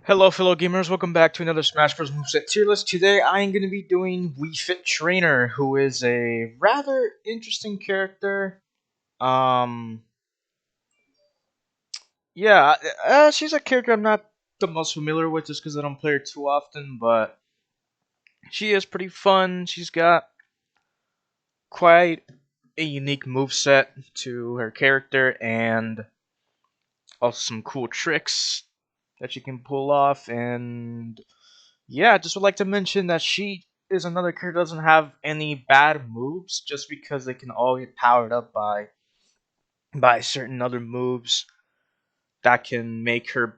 Hello, fellow gamers. Welcome back to another Smash Bros. Moveset tier list. Today, I am going to be doing Wii Fit Trainer, who is a rather interesting character. Um, yeah, she's a character I'm not the most familiar with, just because I don't play her too often. But she is pretty fun. She's got quite a unique move set to her character, and also some cool tricks that she can pull off. And yeah, I just would like to mention that she is another character that doesn't have any bad moves, just because they can all get powered up by certain other moves that can make her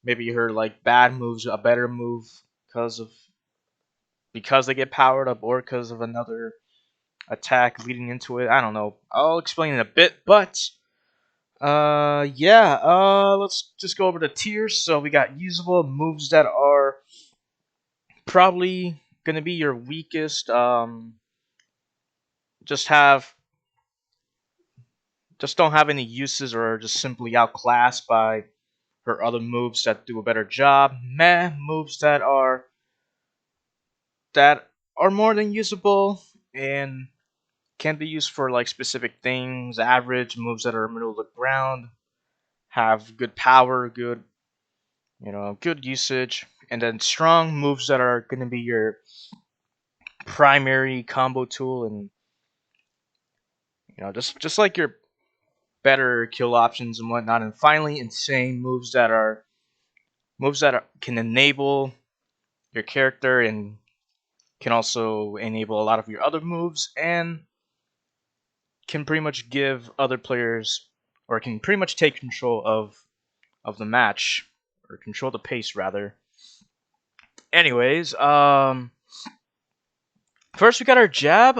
maybe her like bad moves a better move because they get powered up or because of another attack leading into it. I don't know. I'll explain in a bit, but yeah, let's just go over the tiers. So we got usable moves that are probably gonna be your weakest. Just have just don't have any uses or are just simply outclassed by her other moves that do a better job. Meh moves that are more than usable and can be used for like specific things. Average moves that are middle of the ground have good power, good usage, and then strong moves that are going to be your primary combo tool and just like your better kill options and whatnot. And finally, insane moves that can enable your character and can also enable a lot of your other moves and can pretty much give other players or can pretty much take control of the match or control the pace rather. Anyways, first we got our jab.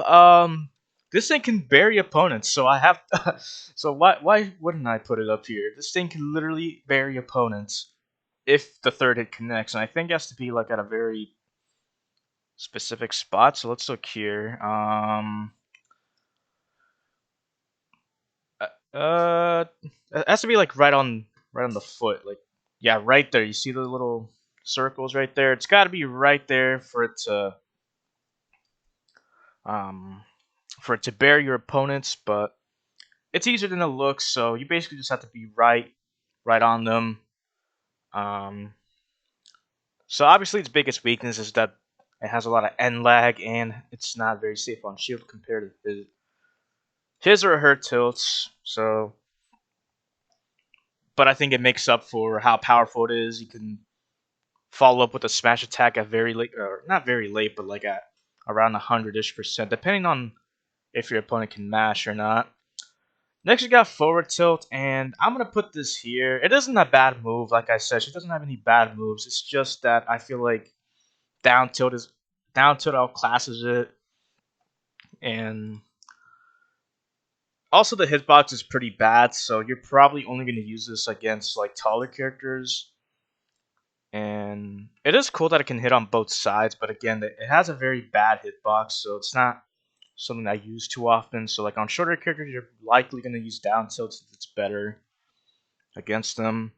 This thing can bury opponents, so I have so why wouldn't I put it up here? This thing can literally bury opponents if the third hit connects, and I think it has to be like at a very specific spot. So let's look here. Uh, it has to be like right on the foot. Like yeah, right there. You see the little circles right there. It's got to be right there um for it to bear your opponents. But it's easier than it looks. So you basically just have to be right on them. Um, so obviously its biggest weakness is that it has a lot of end lag and it's not very safe on shield compared to his or her tilts. So but I think it makes up for how powerful it is. You can follow up with a smash attack at very late, or not very late, but like at around 100-ish%, depending on if your opponent can mash or not. Next, we got forward tilt, and I'm gonna put this here. It isn't a bad move, like I said. She doesn't have any bad moves. It's just that I feel like down tilt is down tilt outclasses it, and also the hitbox is pretty bad. So you're probably only gonna use this against like taller characters. And it is cool that it can hit on both sides, but again, it has a very bad hitbox, so it's not something I use too often. So like on shorter characters, you're likely going to use down tilt since it's better against them.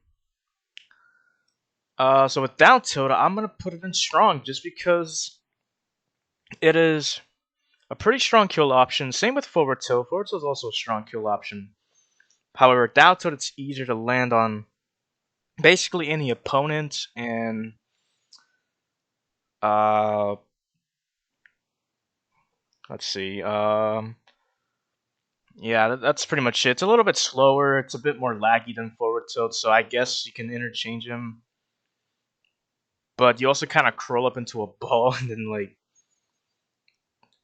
So with down tilt, I'm going to put it in strong just because it is a pretty strong kill option. Same with forward tilt. Forward tilt is also a strong kill option. However, down tilt, it's easier to land on basically any opponent, and uh, let's see. Yeah, that's pretty much it. It's a little bit slower. It's a bit more laggy than forward tilt, so I guess you can interchange them. But you also kind of curl up into a ball, and then like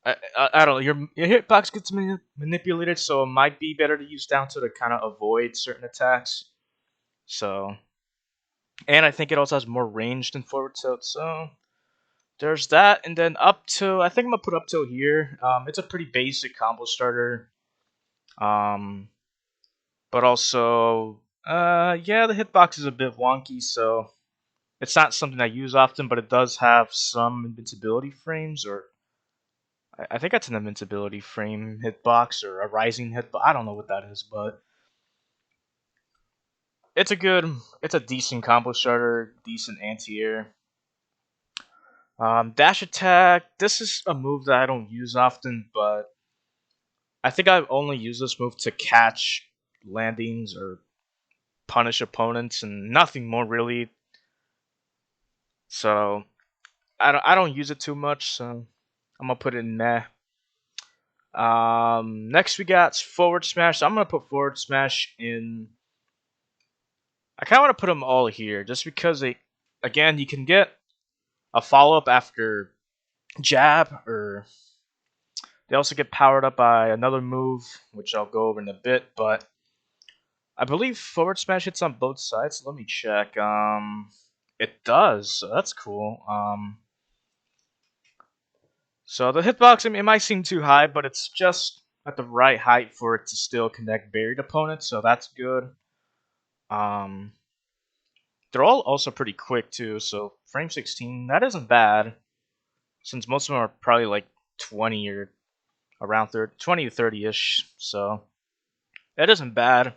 I don't know, your hitbox gets manipulated, so it might be better to use down to kind of avoid certain attacks. So, and I think it also has more range than forward tilt. So there's that, and then up to I think I'm gonna put up till here. It's a pretty basic combo starter. Um, but also, yeah, the hitbox is a bit wonky, so it's not something I use often, but it does have some invincibility frames, or I think that's an invincibility frame hitbox or a rising hitbox. I don't know what that is, but it's a good, it's a decent combo starter, decent anti-air. Dash attack. This is a move that I don't use often, but I think I've only used this move to catch landings or punish opponents, and nothing more really. So I don't use it too much. So I'm gonna put it in there. Next we got forward smash. So I'm gonna put forward smash in. I kind of want to put them all here, just because again, you can get a follow up after jab, or they also get powered up by another move, which I'll go over in a bit. But I believe forward smash hits on both sides. Let me check. It does. So that's cool. So the hitbox, I mean, it might seem too high, but it's just at the right height for it to still connect buried opponents. So that's good. Um, they're all also pretty quick too. So frame 16, that isn't bad, since most of them are probably like 20 or around 30, 20 to 30 ish. So that isn't bad.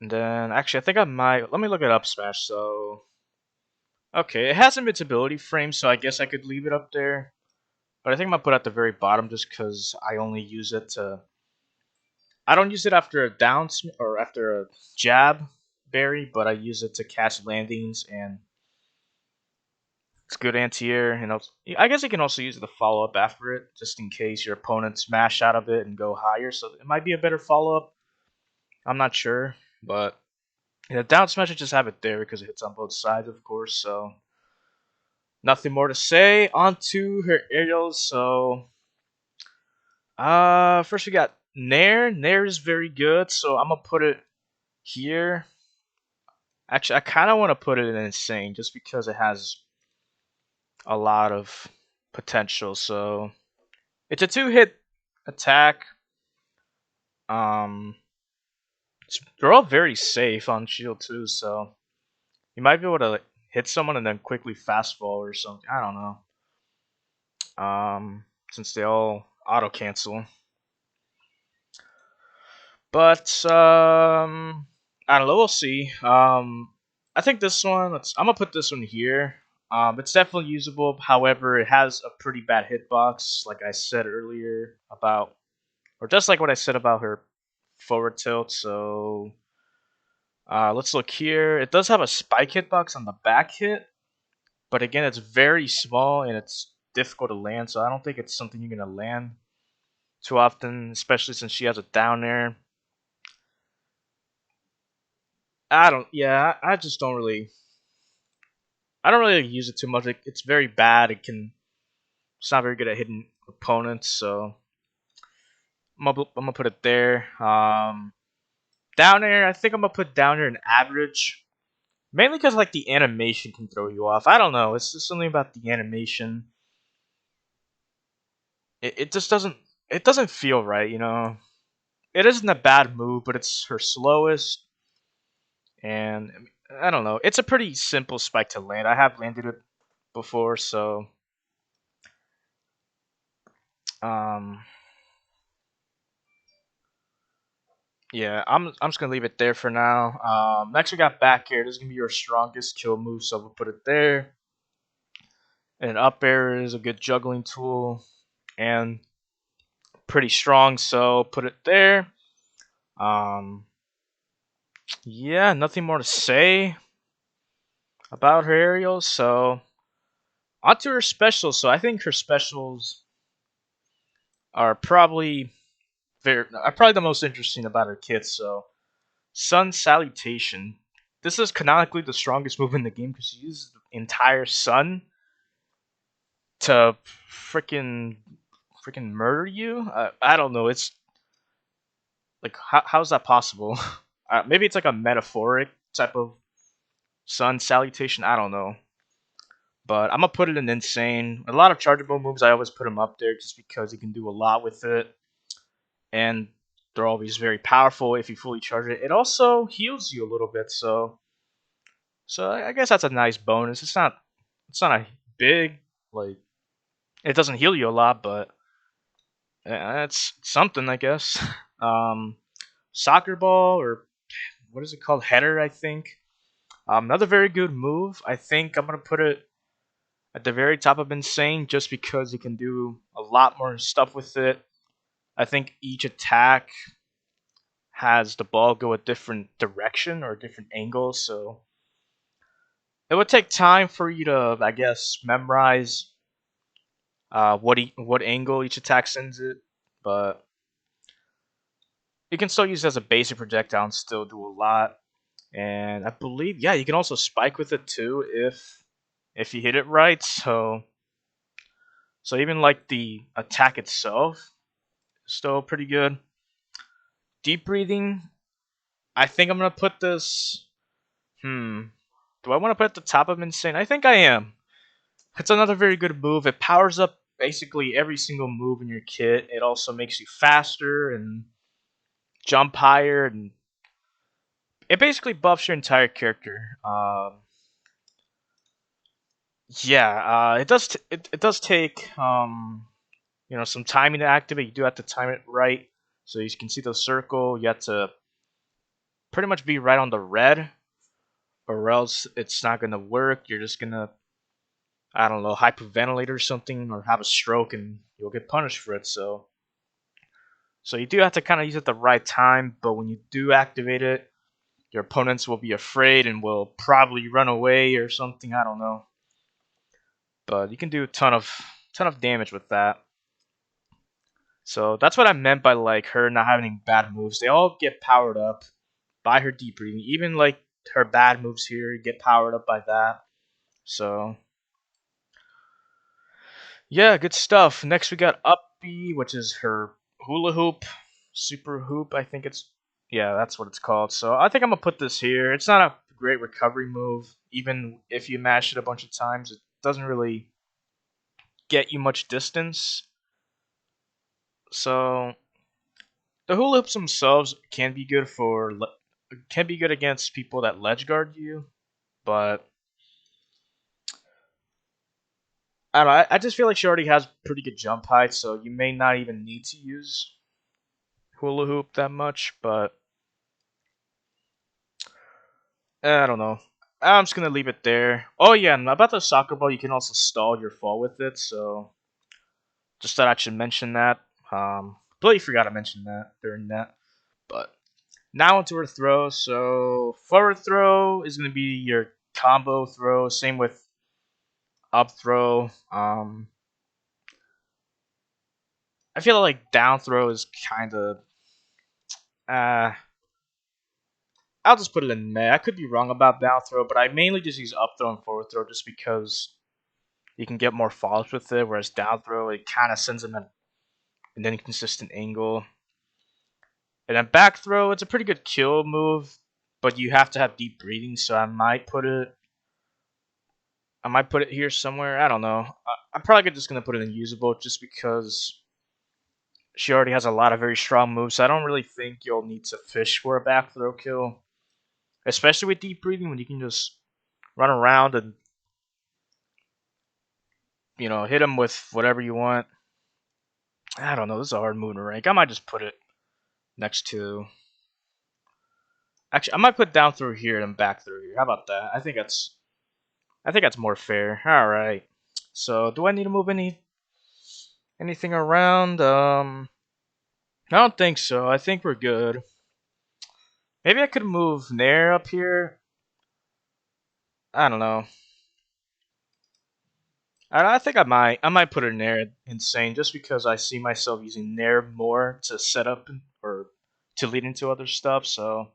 And then actually, I think I might. Let me look at up smash. So okay, it has invincibility frame, so I guess I could leave it up there. But I think I'm gonna put it at the very bottom just because I only use it to. I don't use it after a down or after a jab berry, but I use it to catch landings, and it's good anti-air. And I guess you can also use it to follow up after it, just in case your opponent smash out of it and go higher. So it might be a better follow up. I'm not sure, but yeah, down smash I just have it there because it hits on both sides, of course. So nothing more to say. On to her aerials. So first we got Nair. Nair is very good, so I'm gonna put it here. Actually, I kind of want to put it in insane just because it has a lot of potential. So it's a two-hit attack. Um, they're all very safe on shield too, so you might be able to like, hit someone and then quickly fast forward or something. I don't know. Since they all auto cancel. But I don't know. We'll see. I think this one. I'm gonna put this one here. It's definitely usable. However, it has a pretty bad hitbox, like I said earlier about, or just like what I said about her forward tilt. So let's look here. It does have a spike hitbox on the back hit, but again, it's very small and it's difficult to land. So I don't think it's something you're gonna land too often, especially since she has a down air. I don't. Yeah, I just don't really. I don't really use it too much. It's very bad. It's not very good at hitting opponents. So I'm gonna put it there. Down air. I think I'm gonna put down air in average, mainly because like the animation can throw you off. I don't know. It's just something about the animation. It just doesn't. It doesn't feel right. It isn't a bad move, but it's her slowest, and I don't know. It's a pretty simple spike to land. I have landed it before, so um, yeah, I'm just gonna leave it there for now. Next we got back air. This is gonna be your strongest kill move, so we'll put it there. And up air is a good juggling tool and pretty strong, so put it there. Um, yeah, nothing more to say about her aerials. So onto her specials. So I think her specials are probably the most interesting about her kit. So Sun Salutation. This is canonically the strongest move in the game because you use the entire sun to freaking murder you. I don't know. It's like how's that possible? Maybe it's like a metaphoric type of sun salutation. I don't know. But I'm gonna put it in insane. A lot of chargeable moves. I always put them up there just because you can do a lot with it, and they're always very powerful if you fully charge it. It also heals you a little bit, so I guess that's a nice bonus. It's not a big like it doesn't heal you a lot, but it's something I guess. Um, Soccer ball or what is it called? Header, I think. Another very good move. I think I'm gonna put it at the very top of Insane just because you can do a lot more stuff with it. I think each attack has the ball go a different direction or a different angle, so it would take time for you to, I guess, memorize what angle each attack sends it, but you can still use it as a basic projectile and still do a lot. And I believe, yeah, you can also spike with it too if you hit it right. So even like the attack itself is still pretty good. Deep breathing, I think I'm gonna put this. Hmm. Do I want to put it at the top of Insane? I think I am. It's another very good move. It powers up basically every single move in your kit. It also makes you faster and jump higher, and it basically buffs your entire character. Yeah, it does take some timing to activate. You do have to time it right, so you can see the circle. You have to pretty much be right on the red, or else it's not gonna work. You're just gonna, I don't know, hyperventilate or something, or have a stroke, and you'll get punished for it. So you do have to kind of use it at the right time. But when you do activate it, your opponents will be afraid and will probably run away or something. I don't know, but you can do a ton of damage with that. So that's what I meant by like her not having bad moves. They all get powered up by her deep breathing. Even like her bad moves here get powered up by that. So yeah, good stuff. Next we got Up B, which is her hula hoop, super hoop. I think it's, yeah, that's what it's called. So I think I'm gonna put this here. It's not a great recovery move. Even if you mash it a bunch of times, it doesn't really get you much distance. So the hula hoops themselves can be good against people that ledge guard you, but I don't know. I just feel like she already has pretty good jump height, so you may not even need to use hula hoop that much. But I don't know. I'm just gonna leave it there. Oh yeah, and about the soccer ball, you can also stall your fall with it. So just thought I should mention that. Completely forgot to mention that during that. But now onto her throw. So forward throw is gonna be your combo throw. Same with up throw. I feel like down throw is kind of. Uh, I'll just put it in May. I could be wrong about down throw, but I mainly just use up throw and forward throw just because you can get more falls with it. Whereas down throw, it kind of sends them at an inconsistent angle. And then back throw, it's a pretty good kill move, but you have to have deep breathing. So I might put it. I might put it here somewhere. I don't know. I'm probably just gonna put it in usable just because she already has a lot of very strong moves. So I don't really think you'll need to fish for a back throw kill, especially with deep breathing when you can just run around and hit them with whatever you want. I don't know. This is a hard move to rank. I might just put it next to. Actually, I might put down through here and back through here. How about that? I think that's more fair. All right. So, do I need to move anything around? I don't think so. I think we're good. Maybe I could move Nair up here. I don't know. I think I might. I might put her Nair insane just because I see myself using Nair more to set up or to lead into other stuff. So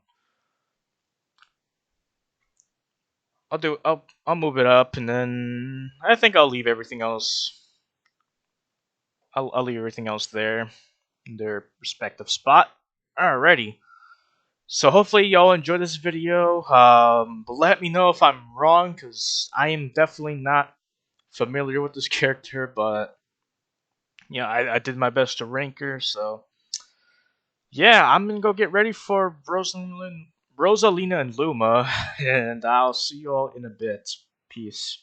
I'll move it up, and then I think I'll leave everything else. I'll leave everything else there in their respective spot. Alrighty. So hopefully y'all enjoy this video. Let me know if I'm wrong, because I am definitely not familiar with this character, but yeah, I did my best to rank her. So yeah, I'm gonna go get ready for Rosalina and Luma, and I'll see y'all in a bit. Peace.